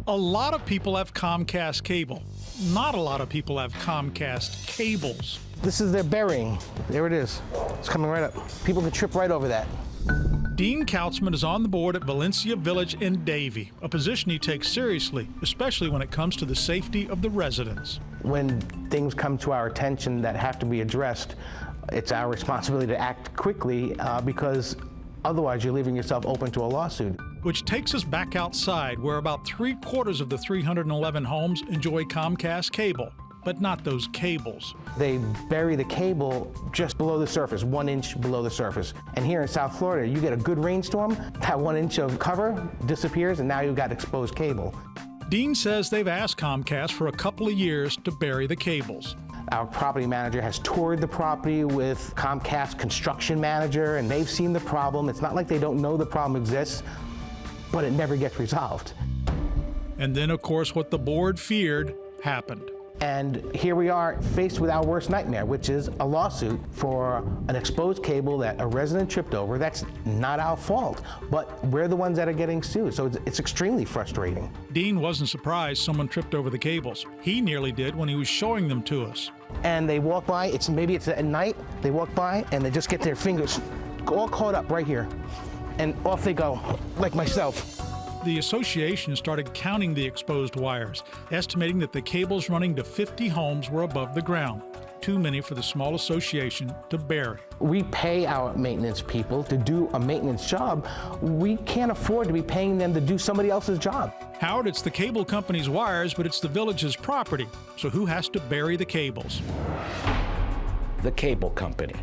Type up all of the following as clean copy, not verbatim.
A lot of people have Comcast Cable. Not a lot of people have Comcast cables. This is their burying. There it is. It's coming right up. People can trip right over that. Dean Kautzmann is on the board at Valencia Village in Davie, a position he takes seriously, especially when it comes to the safety of the residents. When things come to our attention that have to be addressed, it's our responsibility to act quickly because otherwise you're leaving yourself open to a lawsuit. Which takes us back outside, where about 3/4 of the 311 homes enjoy Comcast Cable, but not those cables. They bury the cable just below the surface, 1 inch below the surface. And here in South Florida, you get a good rainstorm, that 1 inch of cover disappears, and now you've got exposed cable. Dean says they've asked Comcast for a couple of years to bury the cables. Our property manager has toured the property with Comcast construction manager, and they've seen the problem. It's not like they don't know the problem exists, but it never gets resolved. And then, of course, what the board feared happened. And here we are faced with our worst nightmare, which is a lawsuit for an exposed cable that a resident tripped over. That's not our fault, but we're the ones that are getting sued, so it's extremely frustrating. Dean wasn't surprised someone tripped over the cables. He nearly did when he was showing them to us. And they walk by, maybe it's at night, they walk by and they just get their fingers all caught up right here, and off they go, like myself. The association started counting the exposed wires, estimating that the cables running to 50 homes were above the ground. Too many for the small association to bury. We pay our maintenance people to do a maintenance job. We can't afford to be paying them to do somebody else's job. Howard, it's the cable company's wires, but it's the village's property. So who has to bury the cables? The cable company.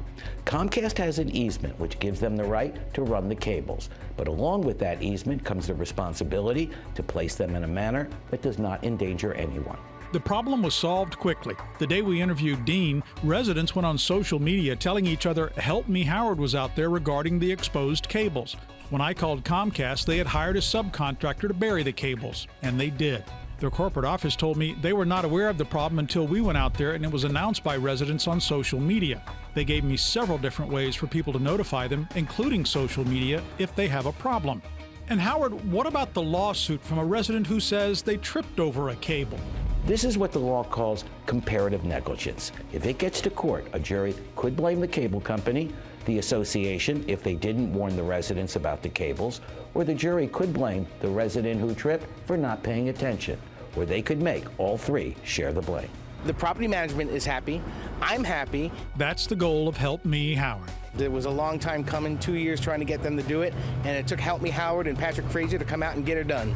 Comcast has an easement which gives them the right to run the cables, but along with that easement comes the responsibility to place them in a manner that does not endanger anyone. The problem was solved quickly. The day we interviewed Dean, residents went on social media telling each other Help Me Howard was out there regarding the exposed cables. When I called Comcast, they had hired a subcontractor to bury the cables, and they did. Their corporate office told me they were not aware of the problem until we went out there and it was announced by residents on social media. They gave me several different ways for people to notify them, including social media, if they have a problem. And Howard, what about the lawsuit from a resident who says they tripped over a cable? This is what the law calls comparative negligence. If it gets to court, a jury could blame the cable company, the association if they didn't warn the residents about the cables, or the jury could blame the resident who tripped for not paying attention, or they could make all three share the blame. The property management is happy. I'm happy. That's the goal of Help Me Howard. It was a long time coming, 2 years trying to get them to do it, and it took Help Me Howard and Patrick Fraser to come out and get it done.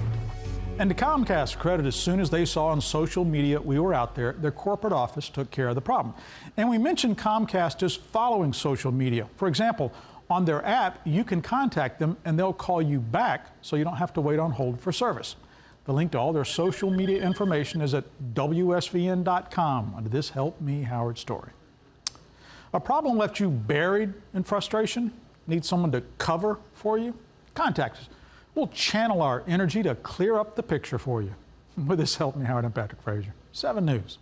And to Comcast's credit, as soon as they saw on social media we were out there, their corporate office took care of the problem. And we mentioned Comcast just following social media. For example, on their app, you can contact them and they'll call you back so you don't have to wait on hold for service. The link to all their social media information is at WSVN.com under this Help Me Howard story. A problem left you buried in frustration? Need someone to cover for you? Contact us. We'll channel our energy to clear up the picture for you. With this Help Me Howard and Patrick Fraser, 7 News.